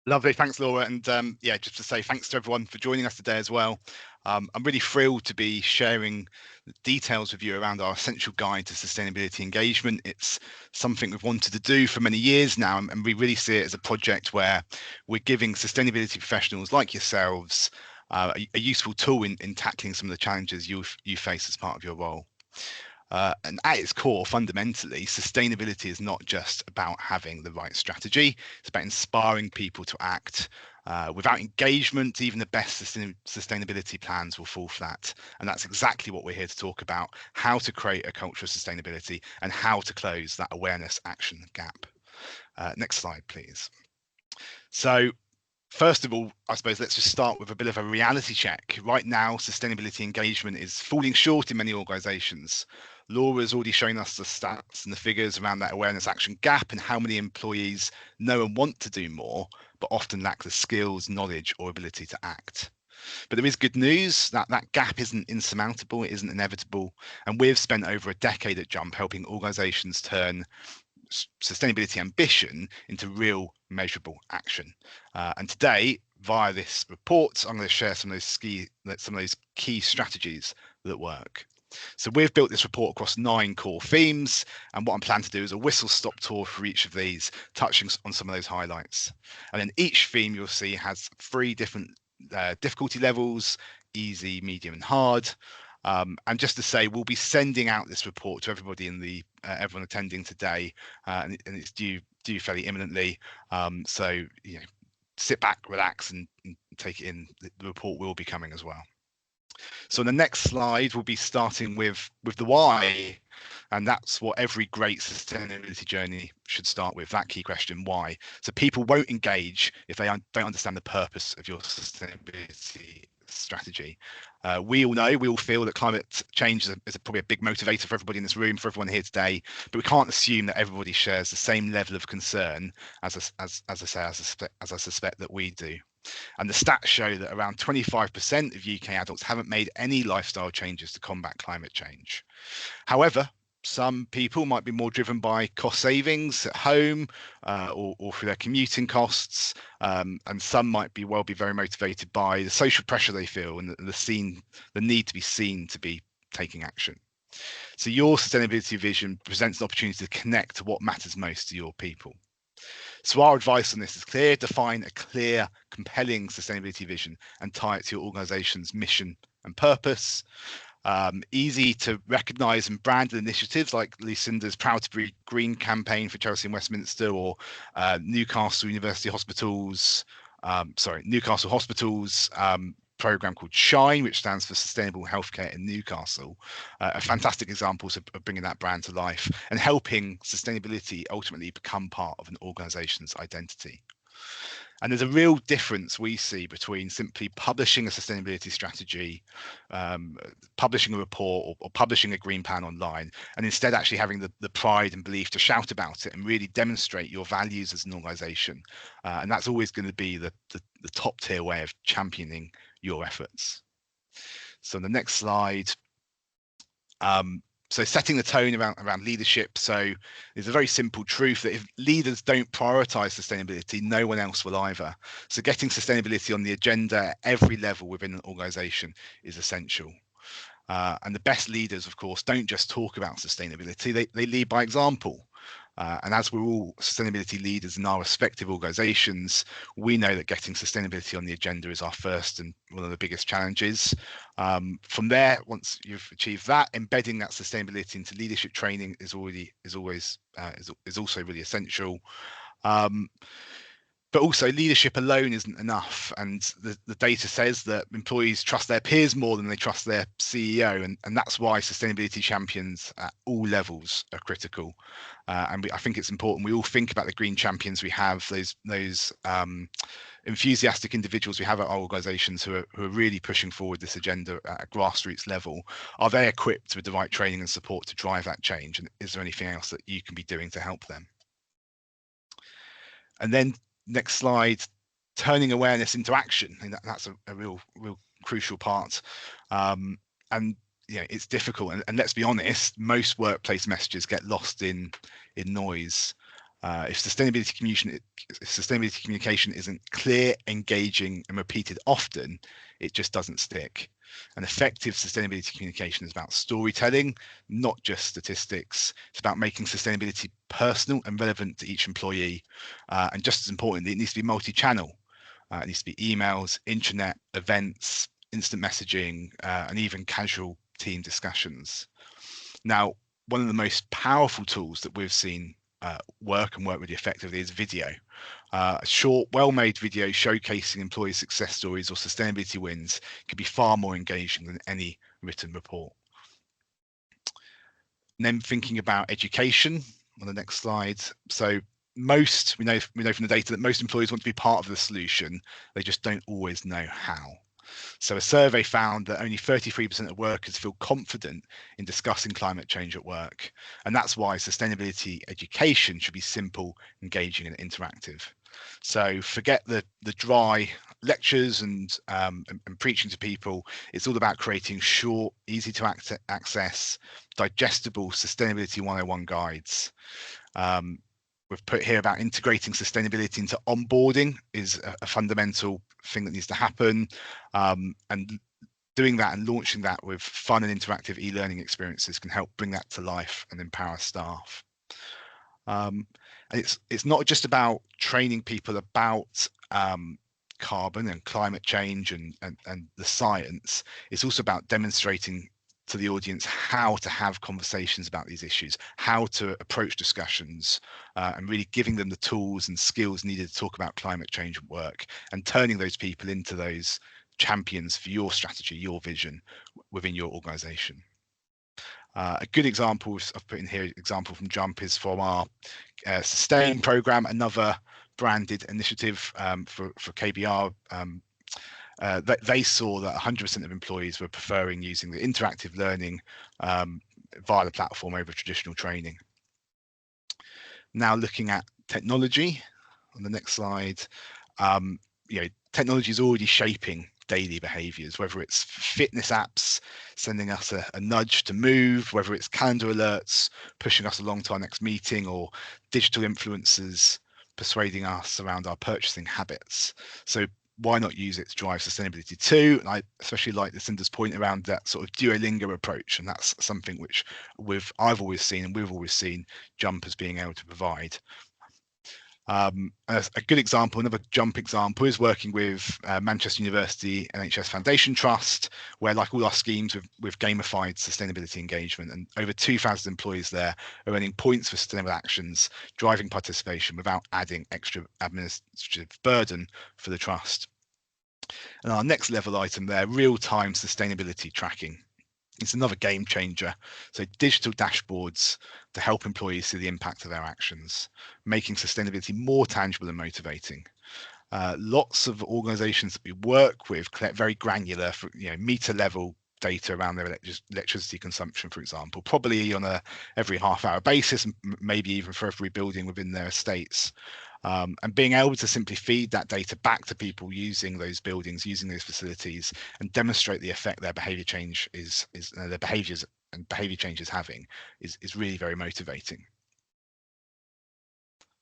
Lovely, thanks Laura, and yeah, just to say thanks to everyone for joining us today as well. I'm really thrilled to be sharing the details with you around our essential guide to sustainability engagement. It's something we've wanted to do for many years now, and we really see it as a project where we're giving sustainability professionals like yourselves a useful tool in tackling some of the challenges you face as part of your role. And at its core, fundamentally, sustainability is not just about having the right strategy. It's about inspiring people to act. Without engagement, even the best sustainability plans will fall flat. And that's exactly what we're here to talk about: how to create a culture of sustainability and how to close that awareness action gap. Next slide, please. So First of all, I suppose let's just start with a bit of a reality check. Right now, sustainability engagement is falling short in many organisations. Laura's already shown us the stats and the figures around that awareness action gap and how many employees know and want to do more, but often lack the skills, knowledge, or ability to act. But there is good news that that gap isn't insurmountable, it isn't inevitable. And we've spent over a decade at Jump helping organisations turn sustainability ambition into real measurable action. And today, via this report, I'm going to share some of those key strategies that work. So we've built this report across 9 core themes, and what I'm planning to do is a whistle-stop tour for each of these, touching on some of those highlights. And then each theme you'll see has 3 different difficulty levels: easy, medium, and hard. And just to say, we'll be sending out this report to everybody in the everyone attending today, and it's due fairly imminently. So sit back, relax, and take it in. The report will be coming as well. So on the next slide, we'll be starting with the why, and that's what every great sustainability journey should start with, that key question, why. So people won't engage if they don't understand the purpose of your sustainability strategy. We all feel that climate change is probably a big motivator for everybody in this room, for everyone here today, but we can't assume that everybody shares the same level of concern as I suspect that we do. And the stats show that around 25% of UK adults haven't made any lifestyle changes to combat climate change. However, some people might be more driven by cost savings at home or through their commuting costs, and some might be very motivated by the social pressure they feel and the need to be seen to be taking action. So your sustainability vision presents an opportunity to connect to what matters most to your people. So our advice on this is clear: define a clear, compelling sustainability vision and tie it to your organisation's mission and purpose. Easy to recognise and brand initiatives like Lucinda's Proud to Be Green campaign for Chelsea and Westminster, or Newcastle Hospitals program called Shine, which stands for Sustainable Healthcare in Newcastle. A fantastic examples of bringing that brand to life and helping sustainability ultimately become part of an organisation's identity. And there's a real difference we see between simply publishing a sustainability strategy, publishing a report, or publishing a green plan online, and instead actually having the pride and belief to shout about it and really demonstrate your values as an organisation. And that's always going to be the top tier way of championing your efforts. So on the next slide, so setting the tone around leadership. So there's a very simple truth that if leaders don't prioritize sustainability, no one else will either. So getting sustainability on the agenda at every level within an organization is essential. And the best leaders, of course, don't just talk about sustainability, they lead by example. And as we're all sustainability leaders in our respective organizations, we know that getting sustainability on the agenda is our first and one of the biggest challenges. From there, once you've achieved that, embedding that sustainability into leadership training is also really essential. But also leadership alone isn't enough, and the data says that employees trust their peers more than they trust their CEO, and that's why sustainability champions at all levels are critical. And I think it's important we all think about the green champions we have, those enthusiastic individuals we have at our organisations who are really pushing forward this agenda at a grassroots level. Are they equipped with the right training and support to drive that change, and is there anything else that you can be doing to help them? And then next slide, turning awareness into action. I mean, that's a real crucial part. And it's difficult. And let's be honest, most workplace messages get lost in noise. If sustainability communication isn't clear, engaging, and repeated often, it just doesn't stick. And effective sustainability communication is about storytelling, not just statistics. It's about making sustainability personal and relevant to each employee. And just as importantly, it needs to be multi-channel. It needs to be emails, intranet, events, instant messaging, and even casual team discussions. Now, one of the most powerful tools that we've seen work really effectively is video. A short, well-made video showcasing employee success stories or sustainability wins can be far more engaging than any written report. And then thinking about education on the next slide. So we know from the data that most employees want to be part of the solution. They just don't always know how. So a survey found that only 33% of workers feel confident in discussing climate change at work. And that's why sustainability education should be simple, engaging and interactive. So forget the dry lectures and preaching to people. It's all about creating short, easy to access, digestible Sustainability 101 guides. We've put here about integrating sustainability into onboarding is a fundamental thing that needs to happen, and doing that and launching that with fun and interactive e-learning experiences can help bring that to life and empower staff. And it's not just about training people about carbon and climate change and the science. It's also about demonstrating to the audience how to have conversations about these issues, how to approach discussions, and really giving them the tools and skills needed to talk about climate change at work, and turning those people into those champions for your strategy, your vision within your organization. A good example I've put in here, example from Jump, is from our Sustain program, another branded initiative for KBR. They saw that 100% of employees were preferring using the interactive learning via the platform over traditional training. Now looking at technology on the next slide, technology is already shaping daily behaviors, whether it's fitness apps sending us a nudge to move, whether it's calendar alerts pushing us along to our next meeting, or digital influencers persuading us around our purchasing habits. So why not use it to drive sustainability too? And I especially like Lucinda's point around that sort of Duolingo approach, and that's something which I've always seen and we've always seen Jump as being able to provide. A good example, another Jump example, is working with Manchester University NHS Foundation Trust, where, like all our schemes, we've gamified sustainability engagement, and over 2,000 employees there are earning points for sustainable actions, driving participation without adding extra administrative burden for the trust. And our next level item there, real-time sustainability tracking. It's another game changer. So digital dashboards to help employees see the impact of their actions, making sustainability more tangible and motivating. Lots of organizations that we work with collect very granular, meter level data around their electricity consumption, for example, probably on every half-hour basis, and maybe even for every building within their estates. And being able to simply feed that data back to people using those buildings, using those facilities, and demonstrate the effect their behavior change their behaviors and behavior change is having is really very motivating,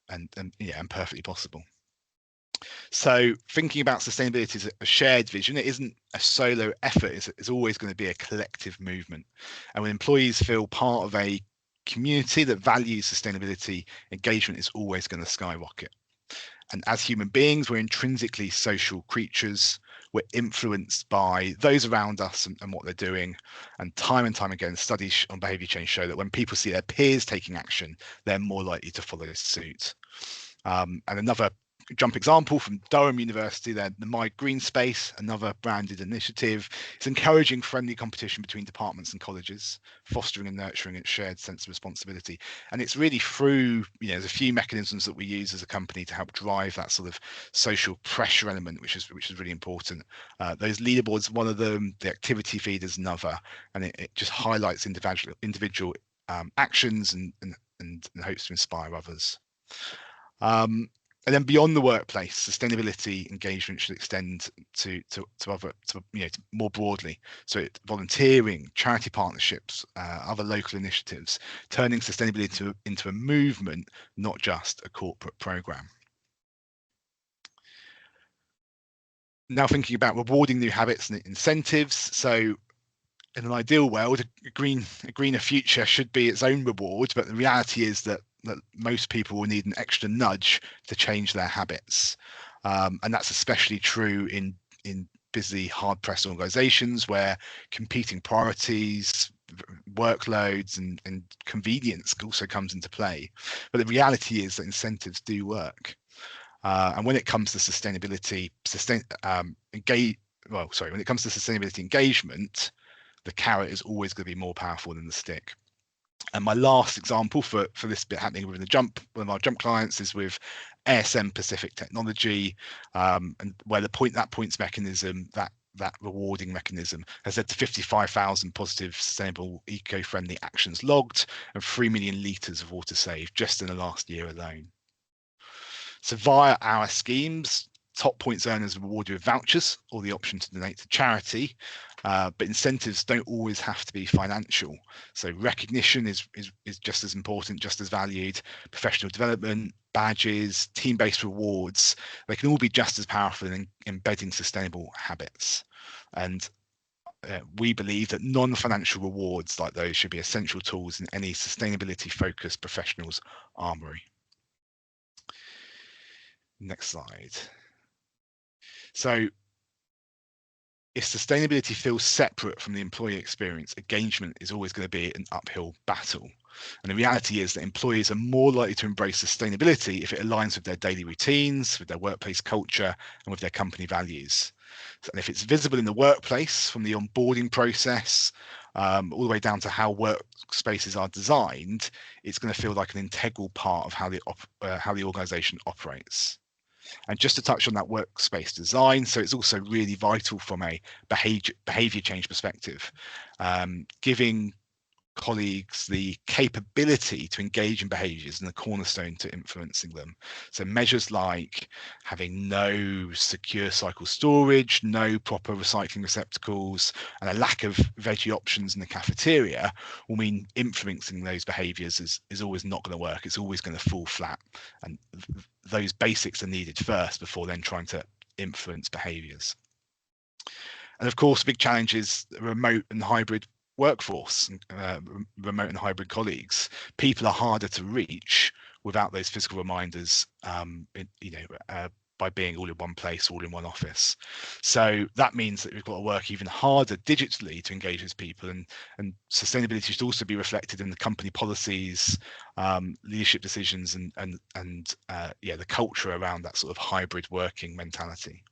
and perfectly possible. So thinking about sustainability as a shared vision, it isn't a solo effort. It's always going to be a collective movement. And when employees feel part of a community that values sustainability, engagement is always going to skyrocket. And as human beings, we're intrinsically social creatures. We're influenced by those around us and what they're doing. And time again, studies on behavior change show that when people see their peers taking action, they're more likely to follow suit. And another Jump example from Durham University, the My Green Space, another branded initiative. It's encouraging friendly competition between departments and colleges, fostering and nurturing a shared sense of responsibility. And it's really through, there's a few mechanisms that we use as a company to help drive that sort of social pressure element, which is really important. Those leaderboards, one of them, the activity feed is another, and it just highlights individual actions and hopes to inspire others. And then beyond the workplace, sustainability engagement should extend to more broadly. So volunteering, charity partnerships, other local initiatives, turning sustainability into a movement, not just a corporate program. Now thinking about rewarding new habits and incentives. So in an ideal world, a greener future should be its own reward, but the reality is that most people will need an extra nudge to change their habits, and that's especially true in busy, hard-pressed organizations where competing priorities, workloads, and convenience also comes into play. But the reality is that incentives do work, and when it comes to sustainability engagement, the carrot is always going to be more powerful than the stick. And my last example for this bit happening within the Jump, one of our Jump clients, is with ASM Pacific Technology, and where the points mechanism, that rewarding mechanism, has led to 55,000 positive, sustainable, eco-friendly actions logged and 3 million litres of water saved just in the last year alone. So via our schemes, top points earners are rewarded with vouchers or the option to donate to charity, but incentives don't always have to be financial. So recognition is just as important, just as valued. Professional development, badges, team-based rewards, they can all be just as powerful in embedding sustainable habits. And we believe that non-financial rewards like those should be essential tools in any sustainability-focused professionals' armoury. Next slide. So if sustainability feels separate from the employee experience, engagement is always going to be an uphill battle. And the reality is that employees are more likely to embrace sustainability if it aligns with their daily routines, with their workplace culture, and with their company values. And if it's visible in the workplace, from the onboarding process all the way down to how workspaces are designed, it's going to feel like an integral part of how the organization operates. And just to touch on that workspace design, so it's also really vital from a behavior change perspective, giving colleagues the capability to engage in behaviors and the cornerstone to influencing them. So measures like having no secure cycle storage, no proper recycling receptacles, and a lack of veggie options in the cafeteria will mean influencing those behaviors is always not going to work. It's always going to fall flat. And those basics are needed first before then trying to influence behaviors. And of course, big challenge is remote and hybrid workforce, remote and hybrid colleagues. People are harder to reach without those physical reminders, by being all in one place, all in one office. So that means that we've got to work even harder digitally to engage with people, and sustainability should also be reflected in the company policies, leadership decisions, and the culture around that sort of hybrid working mentality.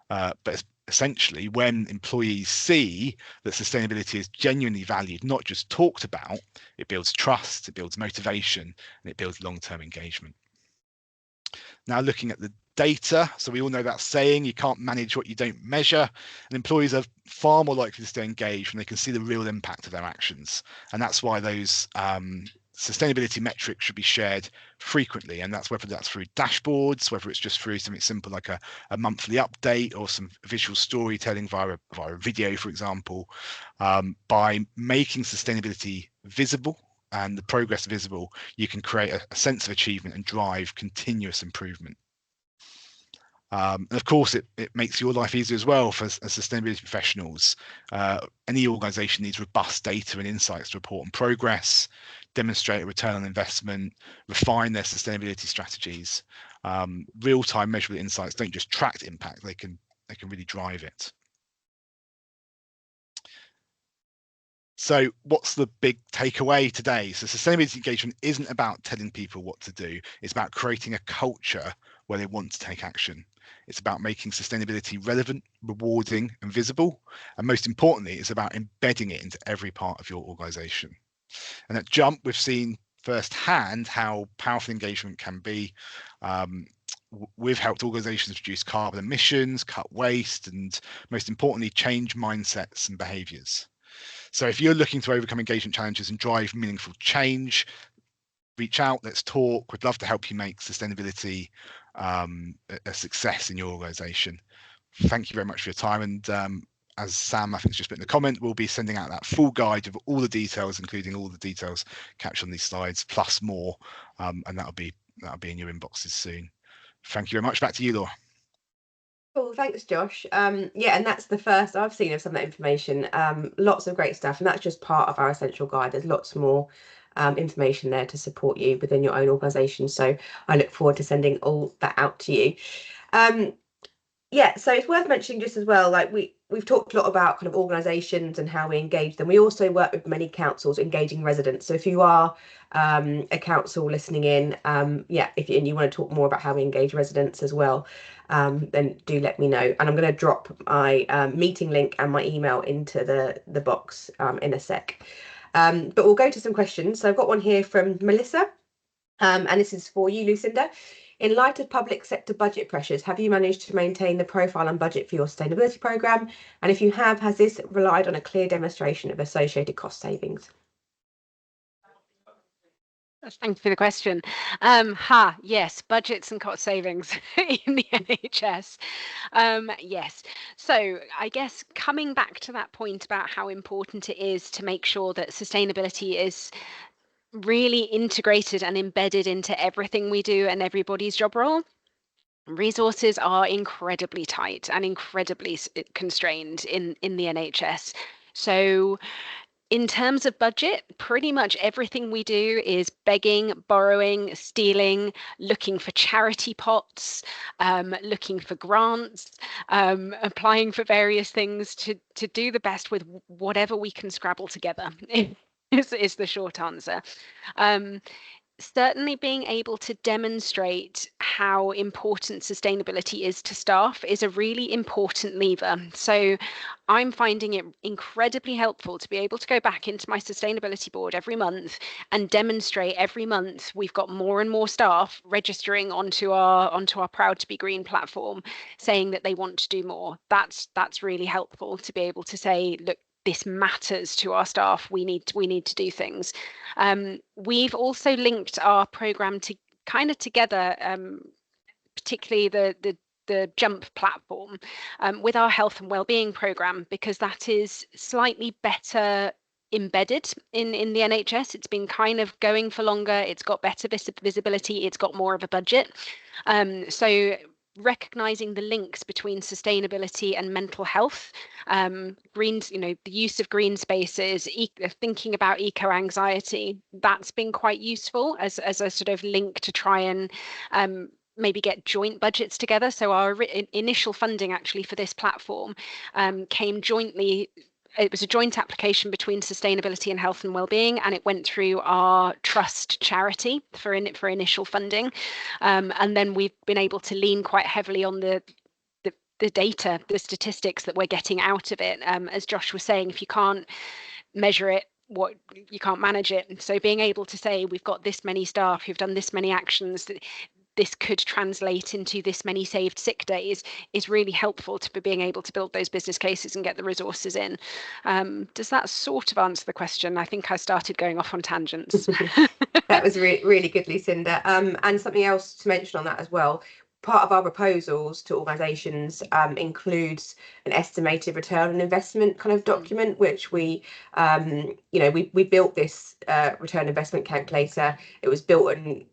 But essentially, when employees see that sustainability is genuinely valued, not just talked about, it builds trust, it builds motivation, and it builds long-term engagement. Now, looking at the data, so we all know that saying, you can't manage what you don't measure, and employees are far more likely to stay engaged when they can see the real impact of their actions. And that's why those sustainability metrics should be shared frequently, and that's whether that's through dashboards, whether it's just through something simple like a monthly update or some visual storytelling via a video, for example, by making sustainability visible and the progress visible, you can create a sense of achievement and drive continuous improvement. And of course, it makes your life easier as well for as sustainability professionals. Any organisation needs robust data and insights to report on progress, demonstrate a return on investment, refine their sustainability strategies. Real-time measurable insights don't just track impact; they can really drive it. So what's the big takeaway today? So sustainability engagement isn't about telling people what to do. It's about creating a culture where they want to take action. It's about making sustainability relevant, rewarding, and visible. And most importantly, it's about embedding it into every part of your organization. And at Jump, we've seen firsthand how powerful engagement can be. We've helped organizations reduce carbon emissions, cut waste, and most importantly, change mindsets and behaviors. So if you're looking to overcome engagement challenges and drive meaningful change, reach out, let's talk. We'd love to help you make sustainability a success in your organization. Thank you very much for your time. And as Sam, I think, has just put in the comment, we'll be sending out that full guide of all the details, including all the details captured on these slides, plus more. And that'll be in your inboxes soon. Thank you very much. Back to you, Laura. Cool, thanks, Josh. Yeah, and that's the first I've seen of some of that information. Lots of great stuff, and that's just part of our essential guide. There's lots more information there to support you within your own organisation. So I look forward to sending all that out to you. Yeah, so it's worth mentioning just as well, like we've talked a lot about kind of organisations and how we engage them. We also work with many councils engaging residents. So if you are a council listening in, if you want to talk more about how we engage residents as well, then do let me know. And I'm going to drop my meeting link and my email into the box in a sec. But we'll go to some questions. So I've got one here from Melissa, and this is for you, Lucinda. In light of public sector budget pressures, have you managed to maintain the profile and budget for your sustainability programme? And if you have, has this relied on a clear demonstration of associated cost savings? Thank you for the question. Yes, budgets and cost savings in the NHS. Yes. So I guess coming back to that point about how important it is to make sure that sustainability is really integrated and embedded into everything we do and everybody's job role. Resources are incredibly tight and incredibly constrained in the NHS. So in terms of budget, pretty much everything we do is begging, borrowing, stealing, looking for charity pots, looking for grants, applying for various things to do the best with whatever we can scrabble together is the short answer. Certainly being able to demonstrate how important sustainability is to staff is a really important lever. So I'm finding it incredibly helpful to be able to go back into my sustainability board every month and demonstrate every month we've got more and more staff registering onto our Proud to be Green platform, saying that they want to do more. That's really helpful to be able to say, look, this matters to our staff. We need to do things. We've also linked our program to kind of together, particularly the Jump platform, with our health and wellbeing program, because that is slightly better embedded in the NHS. It's been kind of going for longer. It's got better visibility. It's got more of a budget. So recognizing the links between sustainability and mental health, greens, the use of green spaces, thinking about eco-anxiety, that's been quite useful as a sort of link to try and maybe get joint budgets together. So our initial funding actually for this platform came jointly. It was a joint application between sustainability and health and wellbeing, and it went through our trust charity for initial funding. And then we've been able to lean quite heavily on the data, the statistics that we're getting out of it. As Josh was saying, if you can't measure it, you can't manage it. So being able to say we've got this many staff who've done this many actions, this could translate into this many saved sick days, is really helpful to being able to build those business cases and get the resources in. Does that sort of answer the question? I think I started going off on tangents. That was really good, Lucinda. And something else to mention on that as well. Part of our proposals to organisations includes an estimated return on investment kind of document, which we built this return investment calculator. It was built and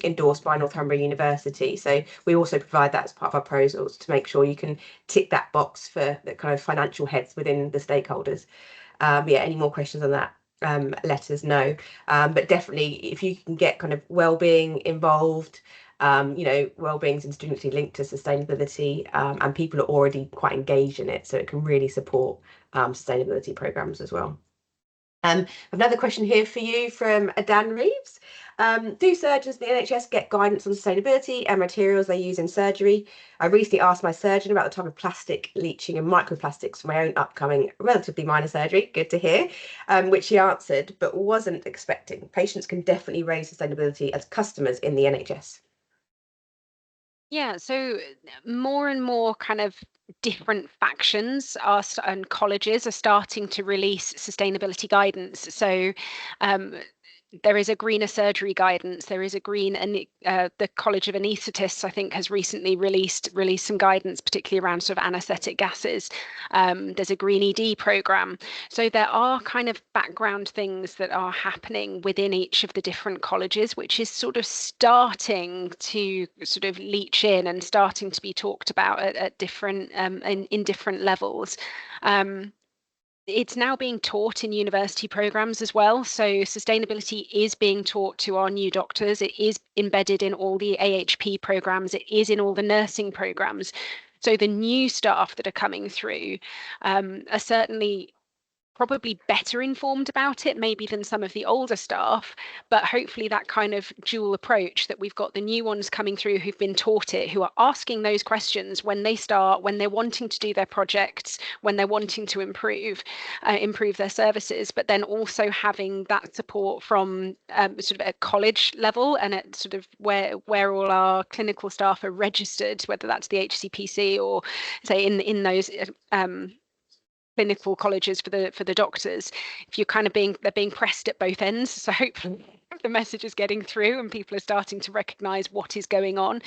endorsed by Northumbria University. So we also provide that as part of our proposals to make sure you can tick that box for the kind of financial heads within the stakeholders. Any more questions on that? Let us know. But definitely, if you can get kind of wellbeing involved, wellbeing is intrinsically linked to sustainability, and people are already quite engaged in it, so it can really support sustainability programs as well. Another question here for you from Dan Reeves. Do surgeons in the NHS get guidance on sustainability and materials they use in surgery? I recently asked my surgeon about the type of plastic leaching and microplastics for my own upcoming relatively minor surgery, good to hear, which he answered, but wasn't expecting. Patients can definitely raise sustainability as customers in the NHS. Yeah, so more and more kind of different factions and colleges are starting to release sustainability guidance. So there is a greener surgery guidance. There is a green, and the College of Anaesthetists, I think, has recently released some guidance, particularly around sort of anaesthetic gases. There's a green ED program. So there are kind of background things that are happening within each of the different colleges, which is sort of starting to sort of leach in and starting to be talked about at different in different levels. It's now being taught in university programs as well. So sustainability is being taught to our new doctors. It is embedded in all the AHP programs. It is in all the nursing programs. So the new staff that are coming through are certainly probably better informed about it maybe than some of the older staff, but hopefully that kind of dual approach, that we've got the new ones coming through who've been taught it, who are asking those questions when they start, when they're wanting to do their projects, when they're wanting to improve their services, but then also having that support from sort of a college level and at sort of where all our clinical staff are registered, whether that's the HCPC or say in those clinical colleges for the doctors. If you're kind of they're being pressed at both ends, so hopefully the message is getting through and people are starting to recognize what is going on.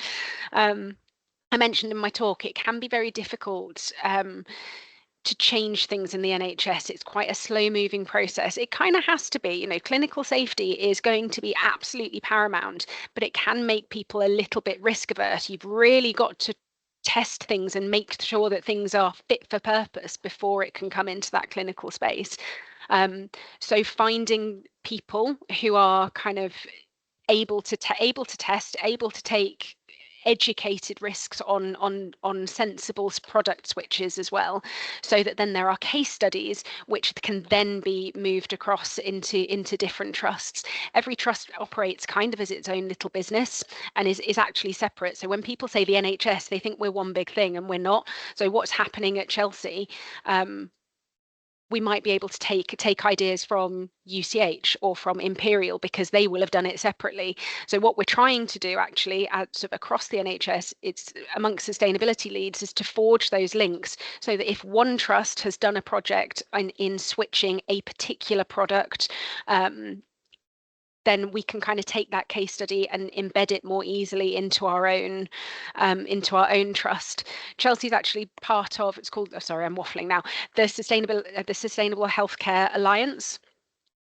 I mentioned in my talk, it can be very difficult to change things in the NHS. It's quite a slow moving process. It kind of has to be, you know, clinical safety is going to be absolutely paramount, but it can make people a little bit risk averse. You've really got to test things and make sure that things are fit for purpose before it can come into that clinical space. So finding people who are kind of able to test, able to take educated risks on sensible product switches as well, so that then there are case studies which can then be moved across into different trusts. Every trust operates kind of as its own little business and is actually separate. So when people say the NHS, they think we're one big thing, and we're not. So what's happening at Chelsea, we might be able to take ideas from UCH or from Imperial, because they will have done it separately. So what we're trying to do actually sort of across the NHS, it's amongst sustainability leads, is to forge those links so that if one trust has done a project in switching a particular product, then we can kind of take that case study and embed it more easily into our own trust. Chelsea's actually part of, it's called, oh, sorry, I'm waffling now, the Sustainable Healthcare Alliance.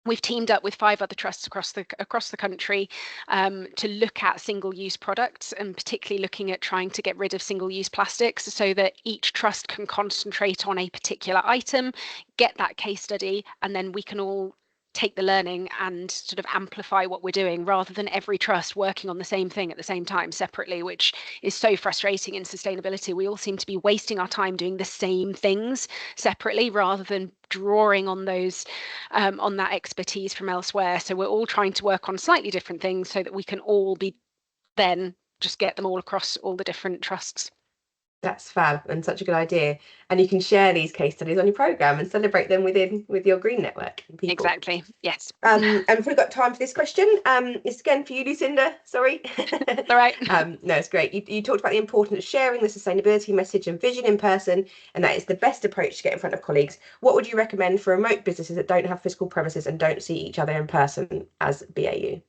We've teamed up with 5 other trusts across the country to look at single-use products, and particularly looking at trying to get rid of single-use plastics, so that each trust can concentrate on a particular item, get that case study, and then we can all take the learning and sort of amplify what we're doing, rather than every trust working on the same thing at the same time separately, which is so frustrating in sustainability. We all seem to be wasting our time doing the same things separately, rather than drawing on those on that expertise from elsewhere. So we're all trying to work on slightly different things so that we can all be then just get them all across all the different trusts. That's fab and such a good idea. And you can share these case studies on your programme and celebrate them with your green network people. Exactly, yes. And we've got time for this question. It's again for you, Lucinda. Sorry. All right. No, it's great. You talked about the importance of sharing the sustainability message and vision in person, and that is the best approach to get in front of colleagues. What would you recommend for remote businesses that don't have physical premises and don't see each other in person as BAU?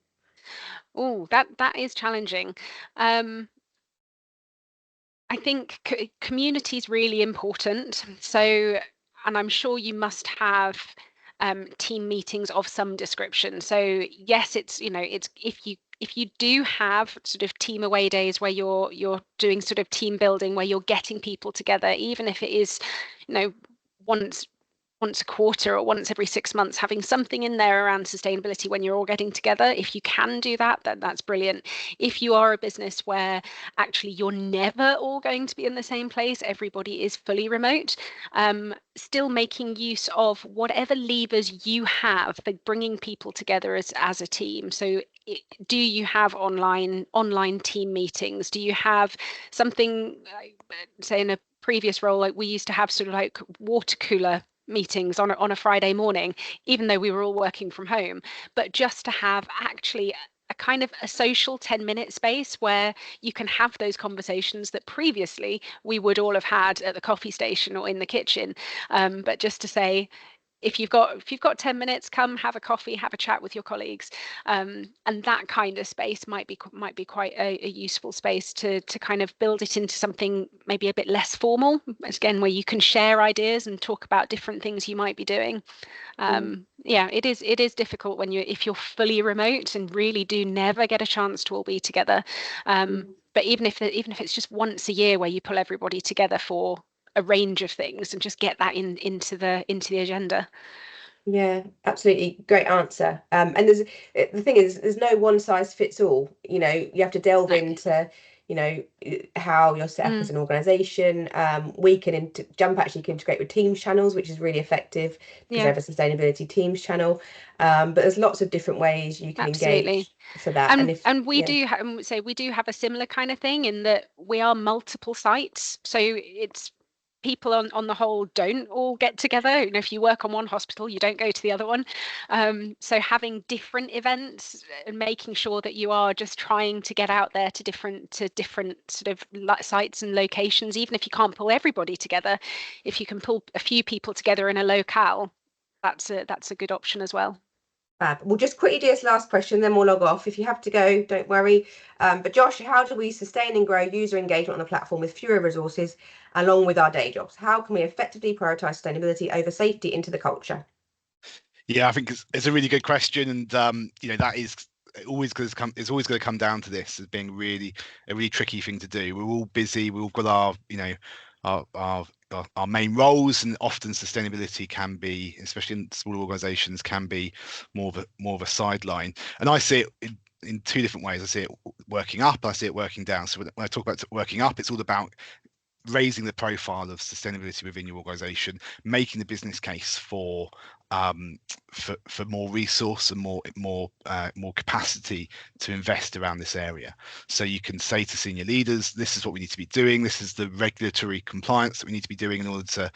Oh, that is challenging. I think community is really important. So, and I'm sure you must have team meetings of some description. So yes, it's, you know, it's if you do have sort of team away days where you're doing sort of team building, where you're getting people together, even if it is, you know, once a quarter or once every 6 months, having something in there around sustainability when you're all getting together. If you can do that, then that's brilliant. If you are a business where actually you're never all going to be in the same place, everybody is fully remote, still making use of whatever levers you have for bringing people together as a team. So do you have online team meetings? Do you have something, say in a previous role, like we used to have sort of like water cooler meetings on a Friday morning, even though we were all working from home, but just to have actually a kind of a social 10-minute space where you can have those conversations that previously we would all have had at the coffee station or in the kitchen, but just to say, if you've got 10 minutes, come have a coffee, have a chat with your colleagues, and that kind of space might be quite a useful space to kind of build it into something maybe a bit less formal, again, where you can share ideas and talk about different things you might be doing. Yeah, it is difficult if you're fully remote and really do never get a chance to all be together. But even if it's just once a year where you pull everybody together for a range of things and just get that into the agenda. Yeah, absolutely. Great answer. And the thing is, there's no one size fits all. You know, you have to delve into, how you're set up as an organisation. We can Jump actually can integrate with Teams channels, which is really effective because they have a sustainability Teams channel. But there's lots of different ways you can engage for that. And we do have a similar kind of thing in that we are multiple sites. So it's people on the whole don't all get together. If you work on one hospital, you don't go to the other one. So having different events and making sure that you are just trying to get out there to different sort of sites and locations, even if you can't pull everybody together, if you can pull a few people together in a locale, that's a good option as well. Fab. We'll just quickly do this last question, then we'll log off. If you have to go, don't worry. But Josh, how do we sustain and grow user engagement on the platform with fewer resources along with our day jobs? How can we effectively prioritise sustainability over safety into the culture? Yeah, I think it's a really good question, and that is always going to come down to this as being a really tricky thing to do. We're all busy. We've all got our main roles, and often sustainability can be, especially in small organisations, can be more of a sideline. And I see it in two different ways. I see it working up, I see it working down. So when I talk about working up, it's all about raising the profile of sustainability within your organisation, making the business case for more resource and more capacity to invest around this area. So you can say to senior leaders, this is what we need to be doing, this is the regulatory compliance that we need to be doing in order to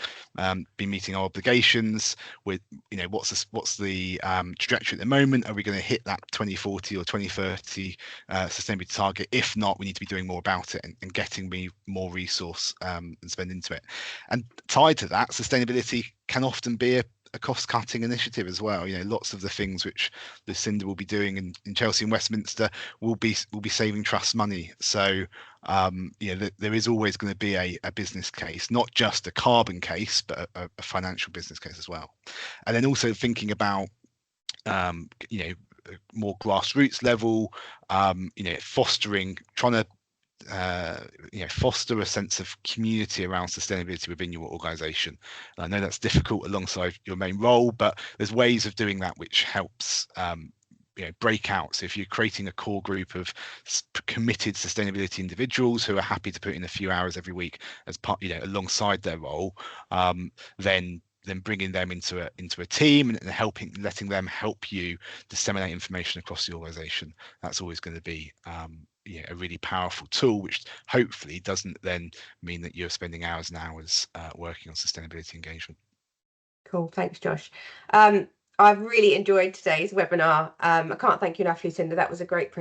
be meeting our obligations. With what's the trajectory at the moment? Are we going to hit that 2040 or 2030 sustainability target? If not, we need to be doing more about it and getting more resource and spend into it. And tied to that, sustainability can often be a cost-cutting initiative as well. Lots of the things which Lucinda will be doing in Chelsea and Westminster will be saving trust money. So there is always going to be a business case, not just a carbon case, but a financial business case as well. And then also thinking about more grassroots level, fostering, trying to foster a sense of community around sustainability within your organisation. I know that's difficult alongside your main role, but there's ways of doing that which helps break out. So if you're creating a core group of committed sustainability individuals who are happy to put in a few hours every week as part, alongside their role, then bringing them into a team and letting them help you disseminate information across the organisation. That's always going to be a really powerful tool, which hopefully doesn't then mean that you're spending hours and hours working on sustainability engagement. Cool, thanks, Josh. I've really enjoyed today's webinar. I can't thank you enough, Lucinda. That was a great presentation.